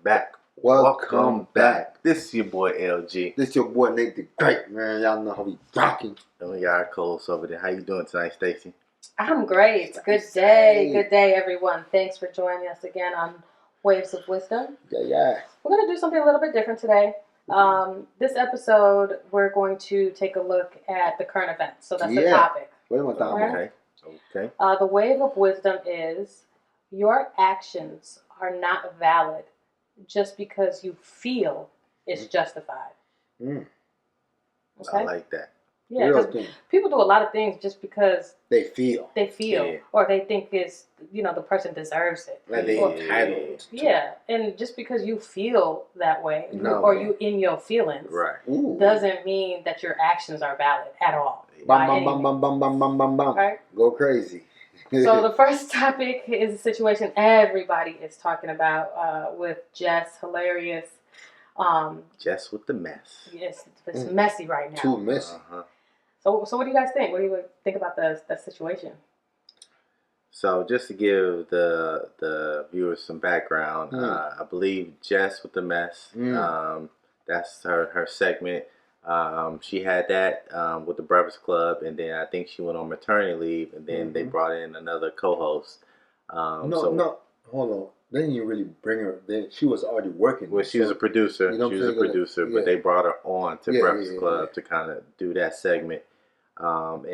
back. Welcome back. This is your boy LG. This your boy ℃𝕗, man. Y'all know how we rocking. And we got our co-host over there. How you doing tonight, Stacy? I'm great. Good day. Good day, everyone. Thanks for joining us again on Waves of Wisdom. Yeah. We're going to do something a little bit different today. This episode, we're going to take a look at the current events. So that's the topic. Wait a minute. Okay. The wave of wisdom is your actions are not valid just because you feel it's justified. Okay? I like that. Yeah, because people do a lot of things just because they feel, or they think is the person deserves it, like they entitled. Yeah, and just because you feel that way, or you in your feelings, right, doesn't mean that your actions are valid at all. Bam, bam, bam. Right? Go crazy. So the first topic is a situation everybody is talking about with Jess, hilarious. Jess with the mess. Yes, it's messy right now. Too messy. So what do you guys think? What do you think about that situation? So just to give the viewers some background, I believe Jess with the mess. That's her segment. She had that with the Breakfast Club, and then I think she went on maternity leave, and then they brought in another co-host. No, hold on. They didn't really bring her. She was already working. Well, she was a producer. She was a producer, but they brought her on to Breakfast Club to kind of do that segment. And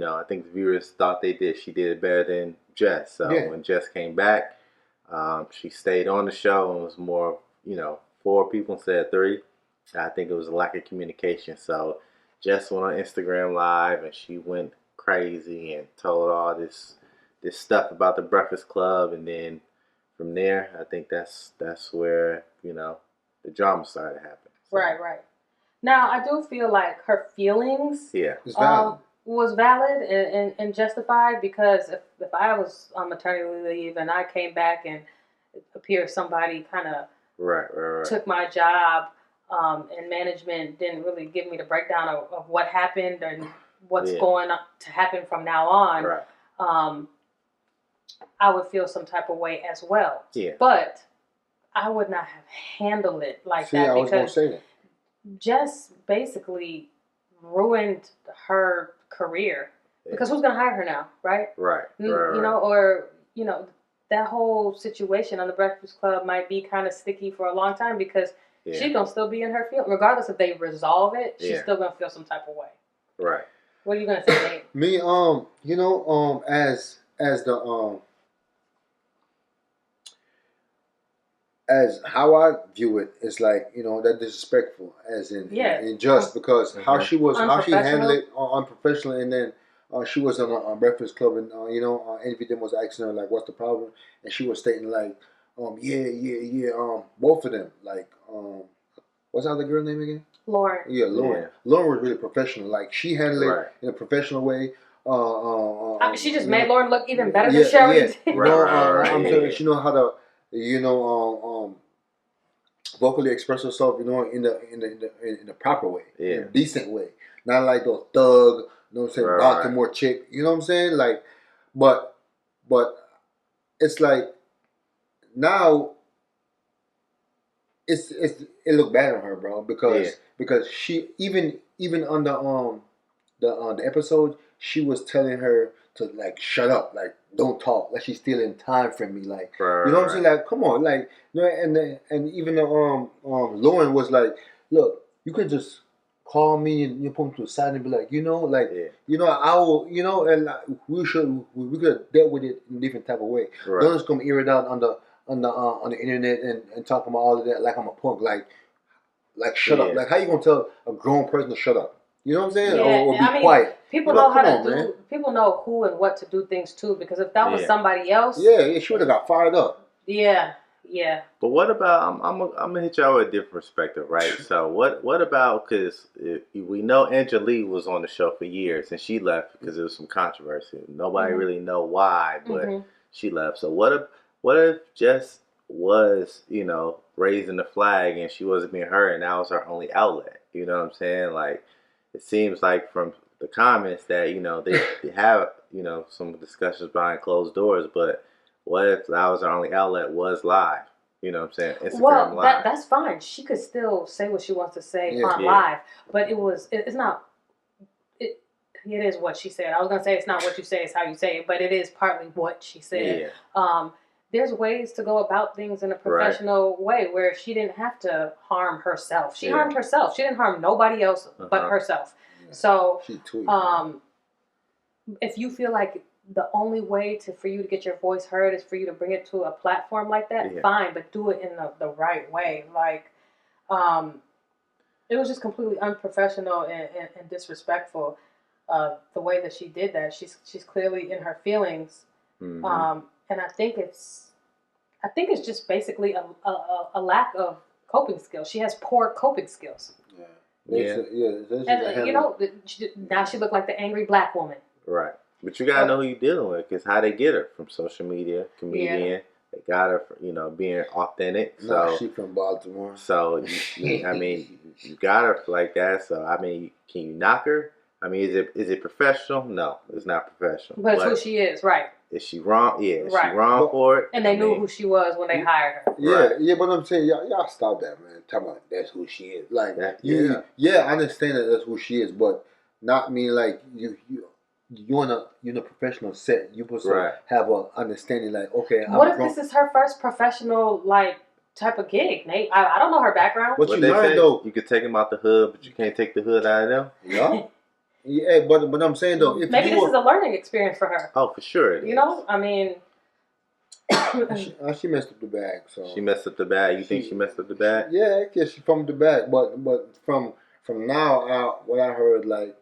I think the viewers thought she did it better than Jess. So when Jess came back, she stayed on the show and was more, 4 people instead of 3. I think it was a lack of communication. So Jess went on Instagram Live and she went crazy and told all this stuff about the Breakfast Club, and then from there, I think that's where the drama started happening. So. Right. Now I do feel like her feelings was valid and justified, because if I was on maternity leave and I came back and it appears somebody kind of took my job. And management didn't really give me the breakdown of what happened and what's going to happen from now on. Right. I would feel some type of way as well. Yeah. But I would not have handled it like that. I was going to say that. Jess basically ruined her career. Because who's going to hire her now, right? Right. That whole situation on the Breakfast Club might be kind of sticky for a long time, because she's going to still be in her field. Regardless if they resolve it, she's still going to feel some type of way. Right. What are you going to say, Nate? Me, as how I view it, it's like, that disrespectful, as in just because how she handled it unprofessional, and then she was on Breakfast Club, and Envy them was asking her like, what's the problem, and she was stating like, both of them, like, what's the other girl's name again? Lauren. Yeah, Lauren. Lauren was really professional. Like, she handled it in a professional way. She just made Lauren look even better than Sherry did. I'm saying she know how to, vocally express herself, in the proper way, in a decent way, not like those thug, Baltimore chick. You know what I'm saying? Like, but it's like now it looked bad on her, bro, because she even on the episode, she was telling her to like shut up, like don't talk, like she's stealing time from me, like you know what I'm saying, like come on, like and even Lauren was like, look, you could just call me and you put me to the side and be like, I will, and like, we could have dealt with it in a different type of way. Don't just come air it out on the internet and talk about all of that like I'm a punk, like shut up. Like, how you gonna tell a grown person to shut up? You know what I'm saying? Or be quiet. People know how to do. People know who and what to do things too. Because if that was somebody else, she would have got fired up. Yeah. But what about? I'm gonna hit y'all with a different perspective, right? So what about? Because we know Angelique was on the show for years, and she left because there was some controversy. Nobody really know why, but she left. So what if Jess was, raising the flag and she wasn't being heard, and that was her only outlet? You know what I'm saying? Like, it seems like from the comments that, they have, some discussions behind closed doors, but what if that was her only outlet was live? You know what I'm saying? Instagram Live. That's fine. She could still say what she wants to say on live, but it's not. It is what she said. I was gonna say it's not what you say, it's how you say it, but it is partly what she said. Yeah. There's ways to go about things in a professional way where she didn't have to harm herself. She harmed herself. She didn't harm nobody else but herself. Yeah. So, if you feel like the only way for you to get your voice heard is for you to bring it to a platform like that, fine, but do it in the right way. Like, it was just completely unprofessional and disrespectful, the way that she did that. She's clearly in her feelings, and I think it's just basically a lack of coping skills. She has poor coping skills. And, now she looked like the angry black woman. Right. But you gotta know who you're dealing with, because how they get her from social media, comedian. Yeah. They got her, being authentic. So she from Baltimore. So you got her like that. So can you knock her? Is it professional? No, it's not professional. But it's who she is, right? Is she wrong? Yeah, is she wrong for it? And they knew who she was when they hired her. Yeah, but I'm saying y'all stop that, man. Talking about that's who she is. Like I understand that that's who she is, but not mean like you're in a professional set. You supposed to have an understanding, like, okay. What if this is her first professional type of gig, Nate? I don't know her background. What you learn though, you could take them out the hood, but you can't take the hood out of them. Yeah. Yeah, but I'm saying though, if maybe this is a learning experience for her. Oh, for sure. She messed up the bag. So she messed up the bag. You think she messed up the bag? Yeah, I guess she fumbled the bag. But from now out, what I heard, like,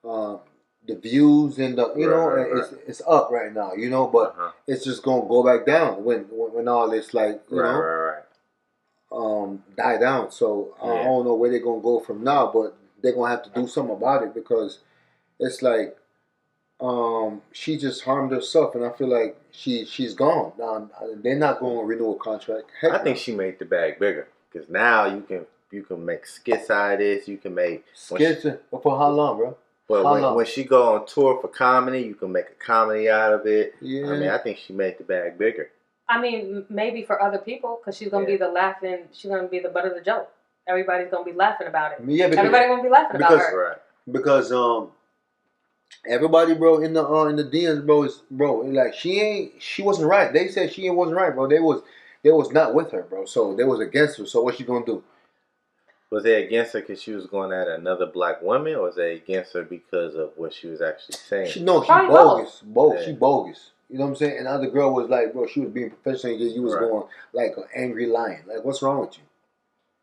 the views and the it's up right now, but it's just gonna go back down when all this die down. So I don't know where they're gonna go from now, but they're gonna have to do something about it, because it's like she just harmed herself, and I feel like she's gone. They're not going to renew a contract. I think she made the bag bigger, because now you can make skits out of this. You can make skits for how long, bro? But when she go on tour for comedy, you can make a comedy out of it. Yeah. I think she made the bag bigger. Maybe for other people, because she's gonna be she's gonna be the butt of the joke. Everybody's gonna be laughing about it. Yeah, everybody's gonna be laughing about her. Because everybody, bro, in the DMs, bro, like she wasn't right. They said she wasn't right, bro. They was not with her, bro. So they was against her. So what she gonna do? Was they against her because she was going at another black woman, or was they against her because of what she was actually saying? She bogus. Both. Yeah. She bogus. You know what I'm saying? And the other girl was like, bro, she was being professional, and you was going like an angry lion. Like, what's wrong with you?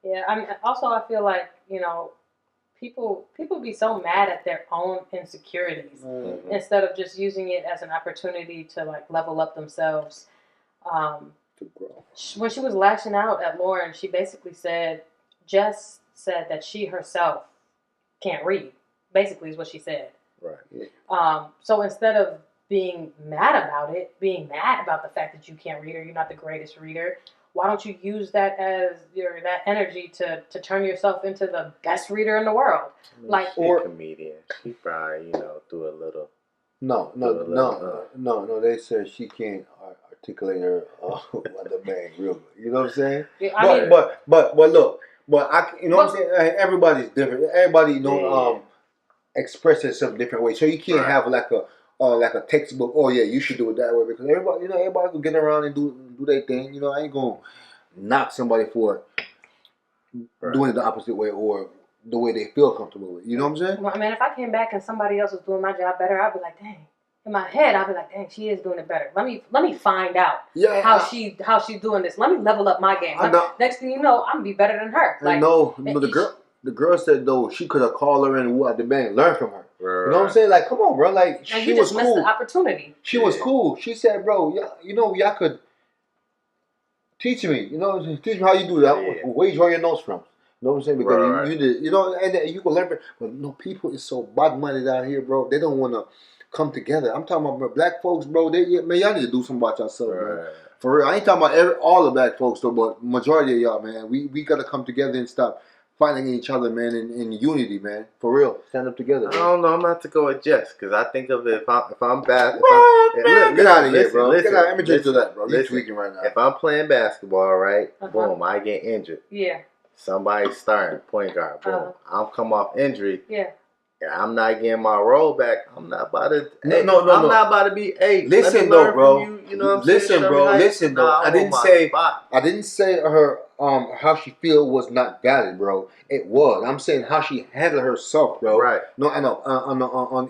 Yeah, I feel like, people be so mad at their own insecurities instead of just using it as an opportunity to level up themselves. When she was lashing out at Lauren, she basically said, Jess said that she herself can't read. Basically, is what she said. Right. So instead of being mad about the fact that you can't read or you're not the greatest reader, why don't you use that as that energy to turn yourself into the best reader in the world? She's a comedian. She probably do a little. No. They said she can't articulate her the bag real good. You know what I'm saying? Yeah, but look, what I'm saying? Everybody's different. Everybody express itself different ways. So you can't have like a textbook. Oh yeah, you should do it that way, because everybody can get around and do their thing. I ain't gonna knock somebody for doing it the opposite way or the way they feel comfortable with. You know what I'm saying? Well, if I came back and somebody else was doing my job better, I'd be like, dang. In my head, I'd be like, dang, she is doing it better. Let me find out how she's doing this. Let me level up my game. Next thing you know, I'm gonna be better than her. The girl said though she could have called her and at the bank, learn from her. Right. You know what I'm saying? Like, come on, bro. Like, she was cool. Missed the opportunity. She was cool. She said, bro, y'all could teach me. Teach me how you do that. Yeah. Where you draw your nose from. You know what I'm saying? Because you did. And you can learn. But people is so bad-minded out here, bro. They don't want to come together. I'm talking about black folks, bro. Y'all need to do something about yourself, bro. For real. I ain't talking about all the black folks, though, but majority of y'all, man. We got to come together and stop fighting each other, man, in unity, man. For real, stand up together. I don't know. I'm not to go with Jess because I think of it. If I'm bad, get out of here, bro. Listen, get out. Let me just do that, bro. You tweaking right now. If I'm playing basketball, right, boom, I get injured. Yeah. Somebody's starting point guard. Boom, I'll come off injury. Yeah. I'm not getting my role back. I'm not about to. No. I'm not about to be. Hey, listen though, bro. You know what I'm listen, saying? bro. Listen, though. I didn't say her how she feel was not valid, bro. It was. I'm saying how she handled herself, bro. Right. No, I know. On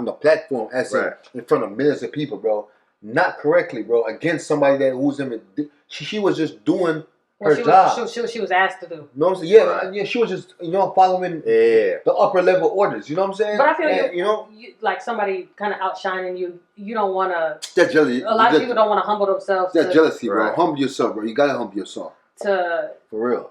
the platform, as in front of millions of people, bro. Not correctly, bro. Against somebody that who's in. She was just doing. Her job. She was asked to do. No, yeah, she was just following the upper level orders. You know what I'm saying? But I feel like somebody kind of outshining you. You don't want to. That's jealousy. A lot of people don't want to humble themselves. That's jealousy, bro. Humble yourself, bro. You gotta humble yourself. For real.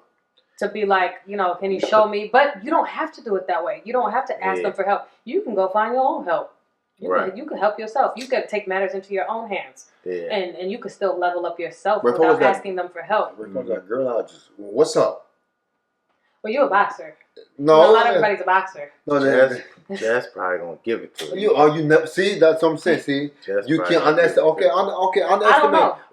To be like, can you show me? But you don't have to do it that way. You don't have to ask them for help. You can go find your own help. You can help yourself. You can take matters into your own hands. Yeah. And you can still level up yourself without asking them for help. That girl out just, what's up? Well, you're a boxer. No, not everybody's a boxer. No, Jess probably gonna give it to you. You never see? That's what I'm saying. See, you can't underestimate.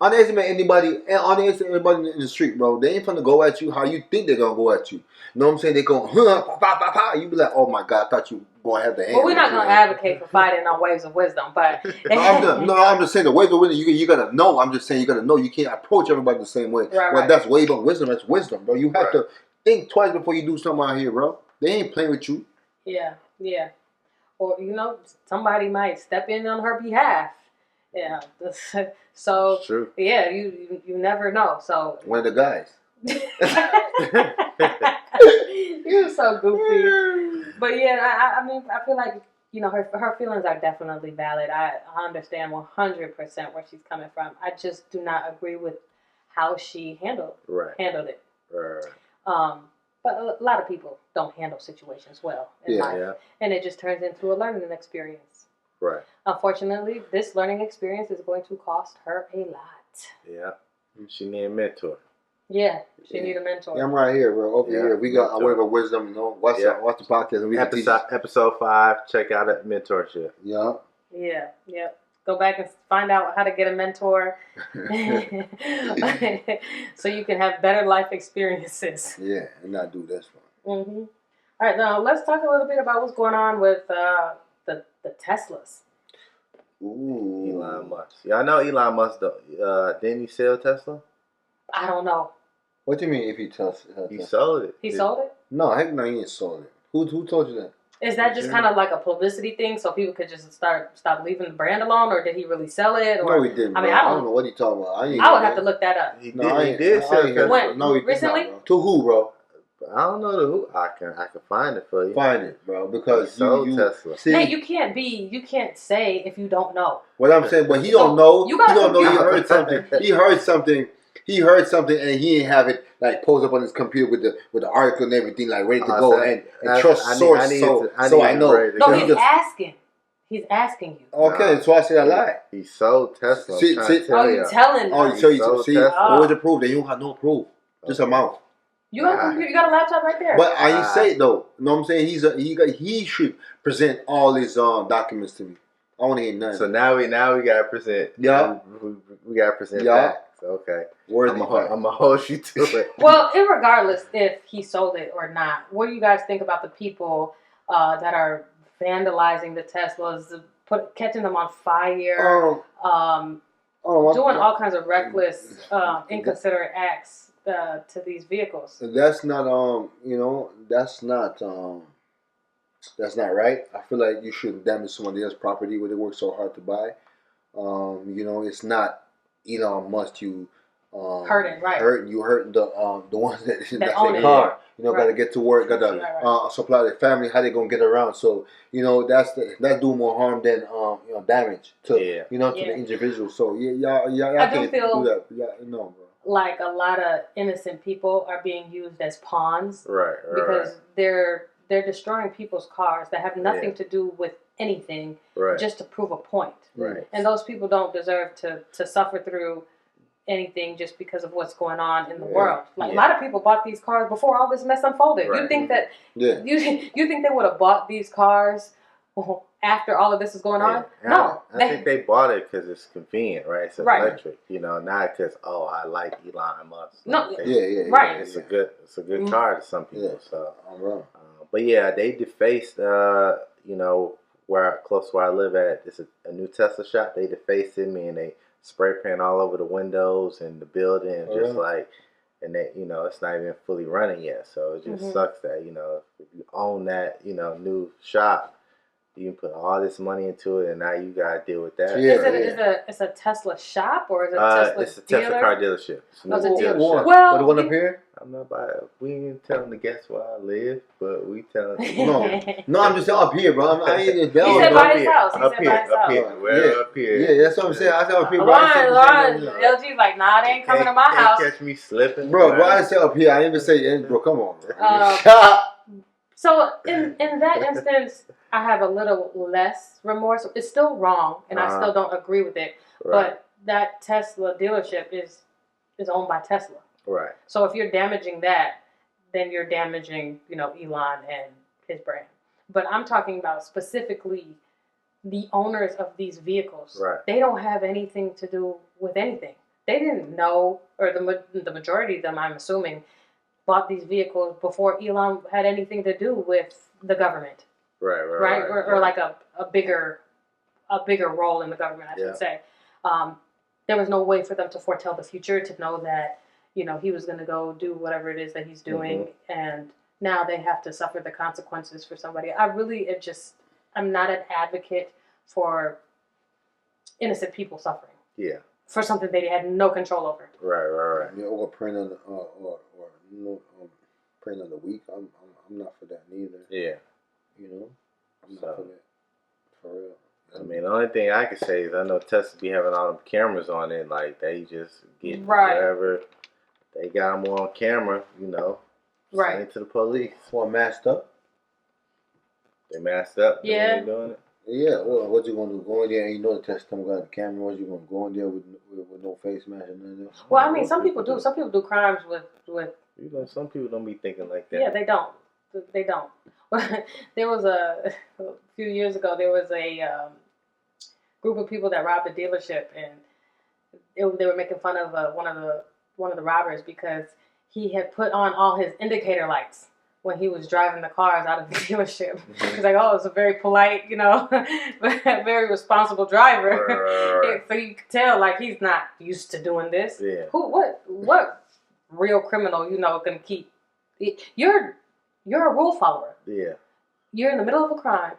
Underestimate anybody. Underestimate anybody in the street, bro. They ain't gonna go at you how you think they're gonna go at you. You know what I'm saying? They go, you be like, oh my god, I thought you gonna have the hand. Well, we're not gonna advocate for fighting on waves of wisdom, but I'm just saying the waves of wisdom. You gotta know. I'm just saying you gotta know. You can't approach everybody the same way. Right. That's wave of wisdom. That's wisdom, bro. You have to think twice before you do something out here, bro. They ain't playing with you. Yeah. Or, somebody might step in on her behalf. Yeah. So, true. Yeah, you never know. So one of the guys. You're so goofy. But yeah, I mean, I feel like, her feelings are definitely valid. I understand 100% where she's coming from. I just do not agree with how she handled it. Right. But a lot of people don't handle situations well in life. And it just turns into a learning experience. Right. Unfortunately, this learning experience is going to cost her a lot. Yeah. She need a mentor. Yeah, she need a mentor. Yeah, I'm right here, bro. Over here. We got a wave of wisdom, Watch the podcast. And episode 5, check out it, mentorship. Yeah. Go back and find out how to get a mentor so you can have better life experiences. Yeah, and not do this one. Mm-hmm. All right, now let's talk a little bit about what's going on with the Teslas. Ooh. Elon Musk. Y'all know Elon Musk, didn't he sell Tesla? I don't know. What do you mean if he tells he sold it? He sold it? No, heck no, he ain't sold it. Who told you that? Is that just kind of like a publicity thing so people could just stop leaving the brand alone, or did he really sell it? Or, no, he didn't. I mean, I don't know what he talking about. I would have to look that up. He did sell Tesla. No, he recently? Not, to who, bro? I don't know who. I can find it for you. Find it, bro, because you Tesla. See, Nate, you can't say if you don't know. What I'm saying, but he don't know. He don't know. He heard something. He heard something, and he didn't have it like posed up on his computer with the article and everything like ready to go and trust source. So I know. No, he's asking. He's asking you. Okay, so I said I lied. He sold Tesla. You're telling. Oh, so you see, where's the proof? Then you don't have no proof. Just a mouth. You got a computer. You got a laptop right there. But I ain't say it though. You know what I'm saying? He should present all his documents to me. I want to hear nothing. So now we gotta present. Yeah, we gotta present facts. Okay, I'm gonna hold you to it. Well, irregardless if he sold it or not, what do you guys think about the people that are vandalizing the Teslas, catching them on fire, doing all kinds of reckless, inconsiderate acts to these vehicles? That's not that's not right. I feel like you shouldn't damage somebody else's property where they work so hard to buy. It's not Elon Musk hurting the ones that's in their car. Got to get to work, got to supply their family. How they gonna get around? So that's do more harm than damage to to the individual. So y'all can't do that. No, bro. Like a lot of innocent people are being used as pawns, right? Because they're destroying people's cars that have nothing to do with anything, just to prove a point. Right. And those people don't deserve to suffer through anything just because of what's going on in the world. Like a lot of people bought these cars before all this mess unfolded. Right. You think that you think they would have bought these cars after all of this is going on? No, I think they bought it because it's convenient, right? It's electric, you know, not because I like Elon Musk. No, right. It's a good car to some people. So, but yeah, they defaced, you know, close to where I live at. It's a new Tesla shop. They defaced it, and they spray paint all over the windows and the building, and and they, you know, it's not even fully running yet. So it just sucks that, you know, if you own that, you know, new shop, you can put all this money into it, and now you gotta deal with that. It's a Tesla shop, or is it Tesla? It's a Tesla car dealership. It's a dealership. Well, the one up here. I'm not we ain't telling the guests where I live, but we telling. No, I'm just up here, bro. I ain't even down. He said by his house. Up here. Yeah, that's what I'm saying. I said up here. Lauren, LG's like, nah, they ain't coming to my house. Catch me slipping, bro. Why I say up here? I didn't even say, bro. Come on, bro. So in that instance, I have a little less remorse. It's still wrong, and I still don't agree with it. Right. But that Tesla dealership is owned by Tesla. Right. So if you're damaging that, then you're damaging, you know, Elon and his brand. But I'm talking about specifically the owners of these vehicles. Right. They don't have anything to do with anything. They didn't know, or the majority of them, I'm assuming, bought these vehicles before Elon had anything to do with the government. Right. Or like a bigger role in the government, I should say. There was no way for them to foretell the future, to know that, you know, he was going to go do whatever it is that he's doing, and now they have to suffer the consequences for somebody. I'm not an advocate for innocent people suffering. Yeah. For something they had no control over. Right. Yeah, or praying on praying on the weak. I'm not for that neither. Yeah. You know, I'm not for that. For real. I mean, the only thing I can say is I know Tesla be having all them cameras on it. Like, they just get whatever they got them on camera, you know. Send it to the police. What, masked up? They masked up. Yeah. They doing it. Yeah. Well, what you gonna do? Go in there and you know the Tesla got the camera. What you gonna go in there with no face mask and nothing else? Well, I mean, some people do. Some people do crimes with. You know, some people don't be thinking like that. Yeah, they don't. They don't. There was a few years ago. There was a group of people that robbed a dealership, and they were making fun of one of the robbers because he had put on all his indicator lights when he was driving the cars out of the dealership. He's like, oh, it's a very polite, you know, very responsible driver. So you could tell, like, he's not used to doing this. Yeah. What real criminal, you know, can keep? You're a rule follower. Yeah. You're in the middle of a crime,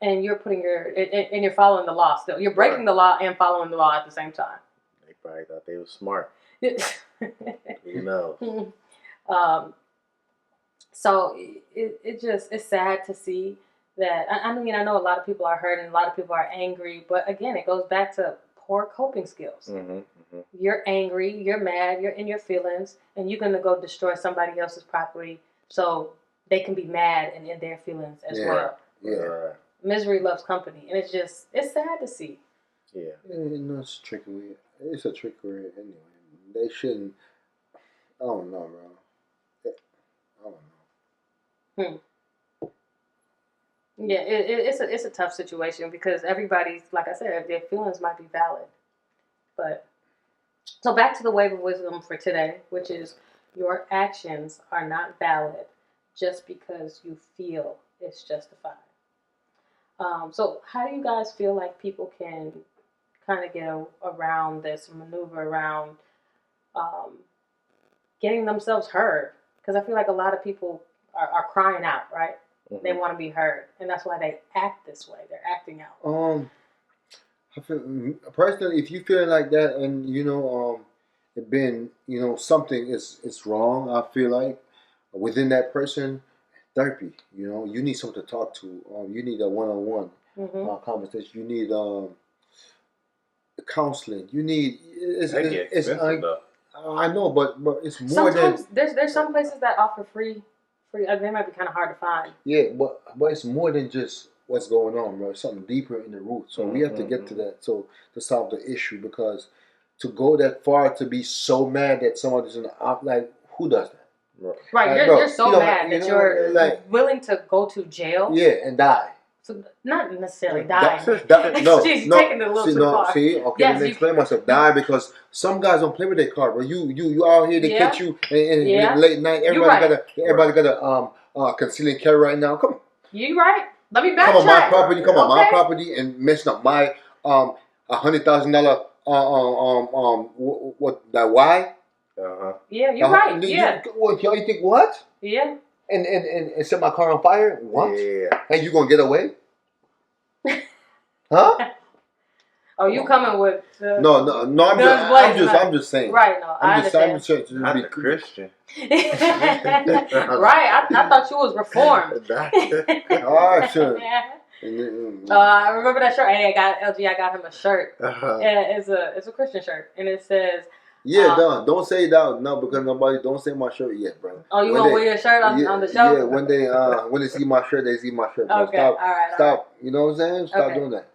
and you're you're following the law still. You're breaking the law and following the law at the same time. They probably thought they were smart. Who knows? So it's sad to see that. I mean, I know a lot of people are hurt and a lot of people are angry, but again, it goes back to poor coping skills. You're angry, you're mad, you're in your feelings, and you're gonna go destroy somebody else's property so they can be mad and in their feelings as well. Yeah. Misery loves company, and it's sad to see. Yeah. No, it's trickery. It's a trickery anyway. They shouldn't. I don't know, bro. I don't know. Yeah, it's a tough situation because everybody's, like I said, their feelings might be valid. But so back to the wave of wisdom for today, which is your actions are not valid just because you feel it's justified. So how do you guys feel like people can kind of get around this, maneuver around getting themselves heard? Because I feel like a lot of people are crying out, right? They want to be heard, and that's why they act this way. They're acting out. I feel personally, if you feel like that, and you know, it been, you know, something is wrong. I feel like within that person, therapy. You know, you need someone to talk to. You need a one-on-one conversation. You need counseling. You need it's I know, but it's more sometimes there's some places that offer free. They might be kind of hard to find. Yeah, but it's more than just what's going on, bro. It's something deeper in the root. So we have to get to that to solve the issue, because to go that far to be so mad that somebody's gonna opt. Like, who does that? Right, like, you're so mad that you're like willing to go to jail. Yeah, and die. So not necessarily die. No, She's taking it a little too far. See, okay, let me explain myself. Die because some guys don't play with their car, bro. You out here, they catch you and late night. Everybody got a concealing carry right now. Come on. You right. Let me backtrack. Come on my property. Come on my property and messing up my $100,000 what that why? Yeah, you're right. Yeah. You think what? Yeah. And set my car on fire? What? Yeah. And you gonna get away? Huh? Oh, you coming with? No. I'm just saying. Right. No, I'm just I'm a Christian. Right. I thought you was reformed. Sure. I remember that shirt. Hey, I got him a shirt. And it's a Christian shirt, and it says. Yeah, don't say that. No, because nobody don't say my shirt yet, bro. Oh, you won't wear your shirt on the show? Yeah, when they see my shirt, they see my shirt. Bro. Okay, all right. Stop. You know what I'm saying? Stop doing that.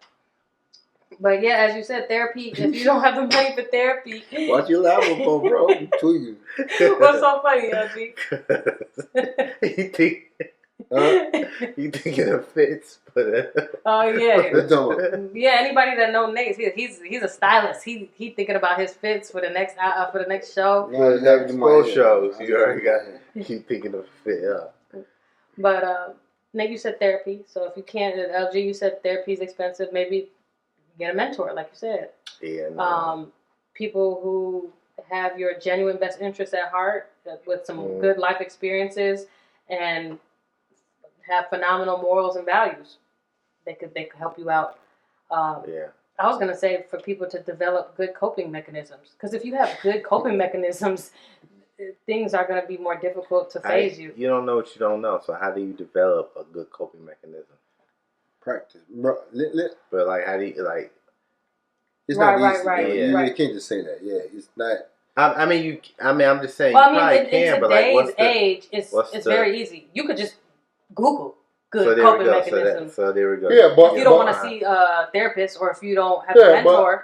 But yeah, as you said, therapy. If you don't have the money for therapy, what you laughing for, bro? I'm tweaking. What's so funny, LG? You think it fits, but oh yeah, anybody that knows Nate, he's a stylist. He thinking about his fits for the next show. No, both shows. You already got. Keep thinking of fit up. But Nate, you said therapy. So if you can't, LG, you said therapy is expensive. Maybe get a mentor, like you said. Yeah. No. People who have your genuine best interests at heart, with some good life experiences, and have phenomenal morals and values. They could help you out. I was gonna say for people to develop good coping mechanisms, because if you have good coping mechanisms, things are gonna be more difficult to phase you. You don't know what you don't know. So how do you develop a good coping mechanism? Practice, but like, how do you like? It's not easy. You can't just say that. Yeah, it's not. I'm just saying. Well, in today's age, it's very easy. You could just Google good coping mechanisms. So there we go. Yeah, but if you don't want to see a therapist, or if you don't have a mentor.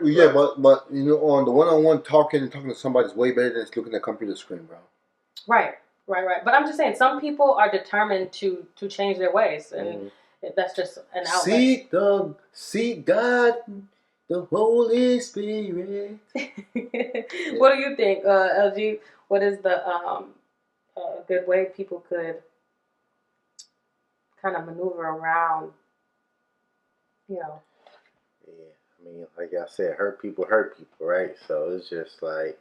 But you know, on the one-on-one talking to somebody is way better than looking at a computer screen, bro. Right. But I'm just saying, some people are determined to change their ways, and that's just an outlet. Seek God, the Holy Spirit. What do you think, LG? What is the good way people could kind of maneuver around, Yeah, I mean, like I said, hurt people, right? So it's just like,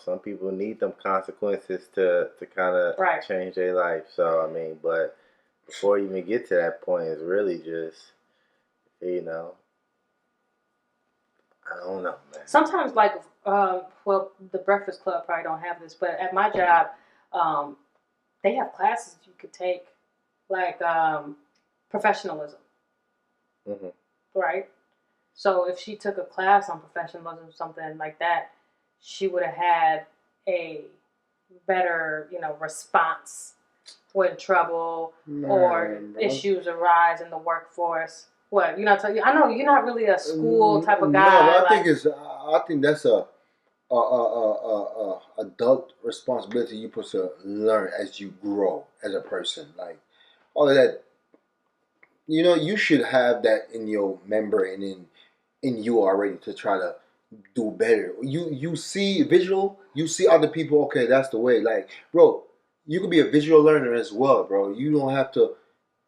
some people need them consequences to kind of change their life. So, I mean, but before you even get to that point, it's really just, I don't know, man. Sometimes, like, the Breakfast Club probably don't have this, but at my job, they have classes you could take, like professionalism. Right? So if she took a class on professionalism, something like that, she would have had a better, response when trouble or issues arise in the workforce. What, I know you're not really a school type of guy. No, I think that's a adult responsibility you're supposed to learn as you grow as a person. Like all of that, you should have that in your membrane and in you already to try to do better. You see visual, you see other people. Okay, that's the way. Like, bro, you could be a visual learner as well, bro. You don't have to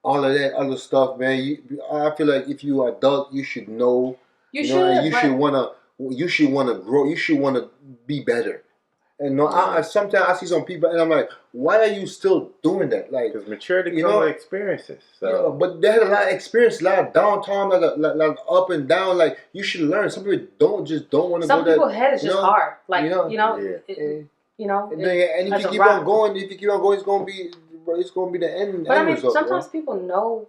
all of that other stuff, man. I feel like if you are adult, you should know. You should wanna grow. You should wanna be better. And sometimes I see some people, and I'm like, why are you still doing that? Like, because maturity comes with experiences. So. Yeah, but they had a lot of experience, a lot of downtime, a lot of up and down. Like, you should learn. Some people don't want to go that. Some people's head is just hard. Like, And if you keep on going, it's gonna be the end. But result, sometimes people know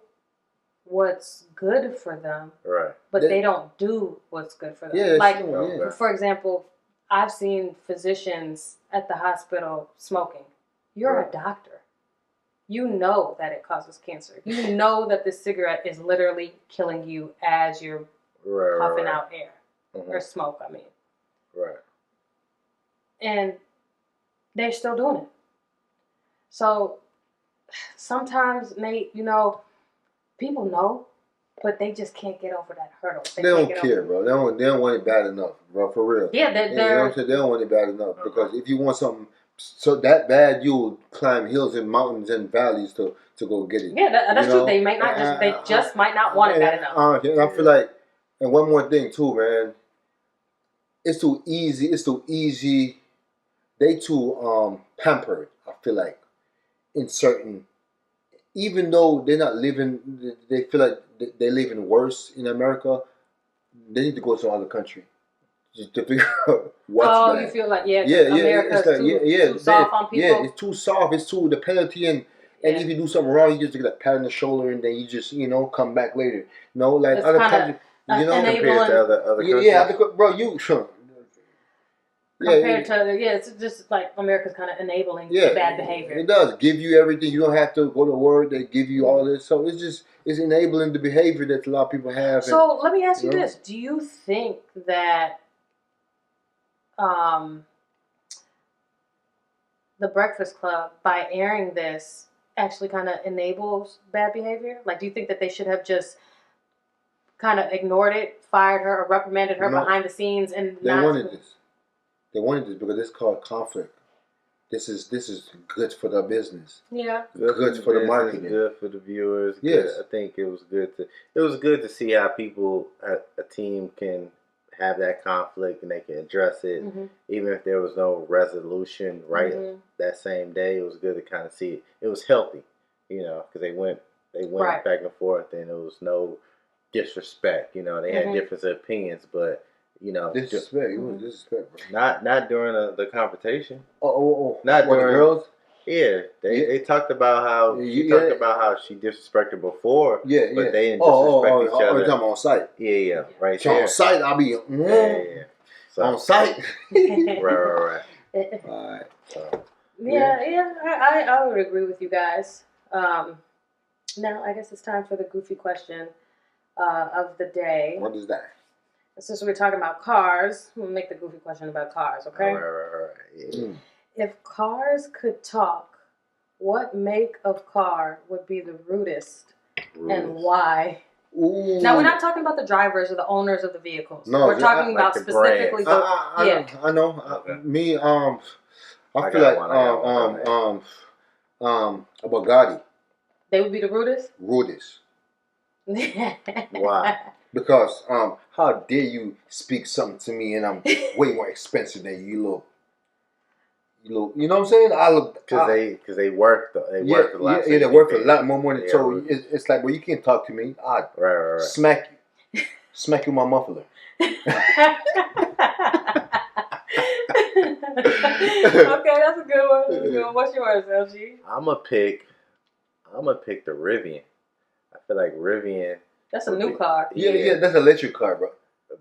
what's good for them, right? But they don't do what's good for them. Yeah, like for example, I've seen physicians at the hospital smoking. You're a doctor. You know that it causes cancer. You know that this cigarette is literally killing you as you're puffing out air or smoke. I mean, right. And they're still doing it. So sometimes, Nate, people know, but they just can't get over that hurdle. They don't care, bro. They don't want it bad enough, bro. For real. Yeah, they don't want it bad enough because if you want something so that bad, you'll climb hills and mountains and valleys to go get it. Yeah, that's true. They might not just might not want it bad enough. And I feel like, and one more thing too, man. It's too easy. It's too easy. They too pampered. I feel like in certain, even though they're not living, they feel like they're living worse in America. They need to go to another country just to figure out what's bad. You feel like America's too soft on people. Yeah, it's too soft. It's too the penalty and if you do something wrong, you just get a pat on the shoulder and then you just come back later. Like it's other countries, compared to other countries. Yeah, bro, you. Compared to it's just like America's kind of enabling bad behavior. It does give you everything. You don't have to go to work. They give you all this, so it's enabling the behavior that a lot of people have. So let me ask you this: do you think that the Breakfast Club, by airing this, actually kind of enables bad behavior? Like, do you think that they should have just kind of ignored it, fired her, or reprimanded her behind the scenes, and they wanted this? They wanted this because it's called conflict. This is good for the business. Yeah. Good for the marketing. Good for the viewers. Yes. I think it was good to see how people, a team can have that conflict and they can address it, even if there was no resolution that same day. It was good to kind of see it. It was healthy, because they went back and forth and there was no disrespect. They had different opinions, but. Disrespect. It was disrespect, bro. Not during the confrontation. Not during the girls. Yeah, they talked about how she disrespected before. Yeah, but they didn't disrespect each other. You're talking on site. Yeah, right there. On site, I'll be So, on site. right. All right. So, I would agree with you guys. Now I guess it's time for the goofy question of the day. What is that? Since we're talking about cars, we'll make the goofy question about cars, okay? Right. Yeah. If cars could talk, what make of car would be the rudest and why? Ooh. Now, we're not talking about the drivers or the owners of the vehicles. No, we're talking about specifically I know. Okay. Me, I feel like a Bugatti. They would be the rudest? Rudest. Why? Because how dare you speak something to me and I'm way more expensive than you know what I'm saying? Because they work a lot. Yeah, they work a lot more money. So it's like, well, you can't talk to me. I'll smack you with my muffler. Okay, that's a good one. What's yours, LG? I'm gonna pick the Rivian. I feel like Rivian. That's a new car. Yeah, that's an electric car, bro.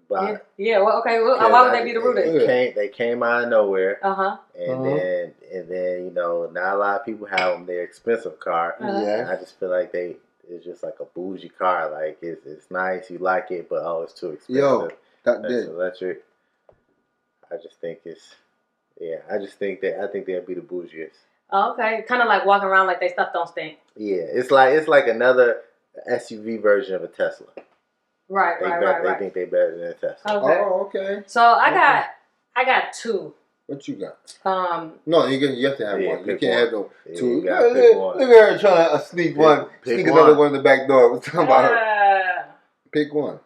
But well, okay. Well, why would they be the rudest? They came out of nowhere. And then not a lot of people have them. They're expensive car. Yeah. I just feel like it's just like a bougie car. Like it's nice, you like it, but it's too expensive. Yo, that's electric. I just think I think they'll be the bougiest. Okay, kind of like walking around like they stuff don't stink. Yeah, it's like another SUV version of a Tesla. Right. They think they better than a Tesla. Okay. Oh, okay. So I got two. What you got? No, you have to have one. You can't have no two. You gotta pick one. Look at her trying to sneak another one in the back door. What's talking about? Pick one.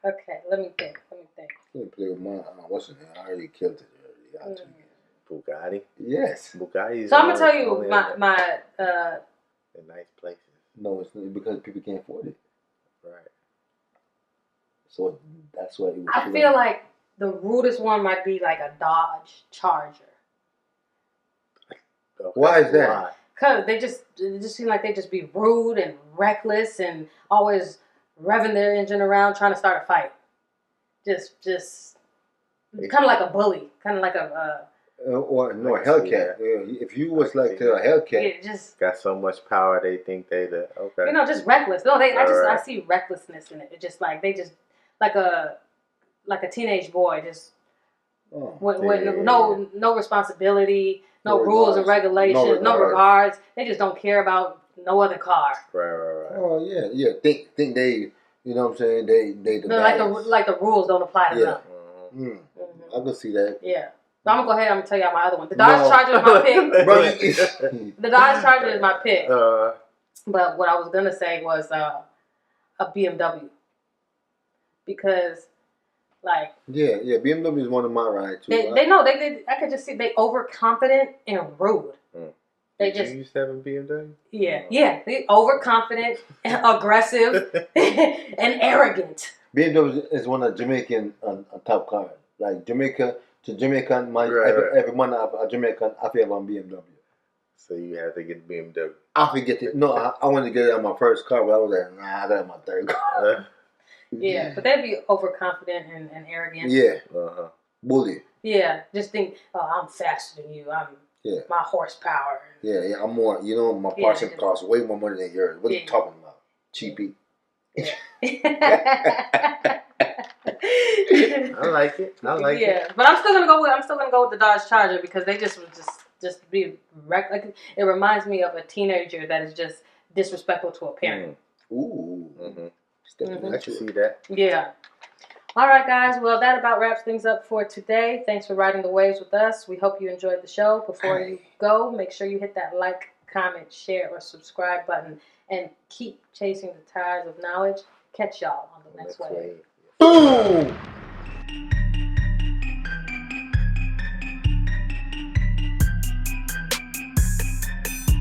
Okay, let me think. Let me play with mine. What's it? I already killed it earlier. Bugatti. Yes. Bugatti. So I'm gonna tell you my in nice places. No, it's not because people can't afford it. Right. So that's why I feel like the rudest one might be like a Dodge Charger. Okay. Why is that? Because it just seem like they just be rude and reckless and always revving their engine around trying to start a fight. Just kind of like a bully, kind of like a or no, a Hellcat. Yeah, if you was like a Hellcat, just got so much power, they think they okay. You know, just reckless. No, I see recklessness in it. It's just like they just like a teenage boy, just with no responsibility, no rules and regulations, no regards. They just don't care about no other car. Right. Oh yeah. Think they, you know what I'm saying? They like the rules don't apply to them. I can see that. Yeah. So I'm gonna go ahead. I'm gonna tell y'all my other one. The Dodge Charger is my pick. The Dodge Charger is my pick. But what I was gonna say was a BMW, because like BMW is one of my rides too. They I could just see they overconfident and rude. Did you used to have a BMW? Yeah. They overconfident, aggressive, and arrogant. BMW is one of Jamaican top cars. Like Jamaican, every month a Jamaican, I feel on BMW. So you have to get BMW. I forget it. No, I wanted to get it on my first car, but I was like, nah, I got my third car. Yeah, but they'd be overconfident and arrogant. Yeah. Bully. Yeah, just think, oh, I'm faster than you. My horsepower. Yeah, I'm more, you know, my parts cost way more money than yours. What are you talking about? Cheapy. Yeah. I like it. Yeah, but I'm still gonna go with the Dodge Charger because they just be like, it reminds me of a teenager that is just disrespectful to a parent. Ooh. I can see that. Yeah. All right, guys. Well, that about wraps things up for today. Thanks for riding the waves with us. We hope you enjoyed the show. Before you go, make sure you hit that like, comment, share, or subscribe button, and keep chasing the tires of knowledge. Catch y'all on the next wave. Boom!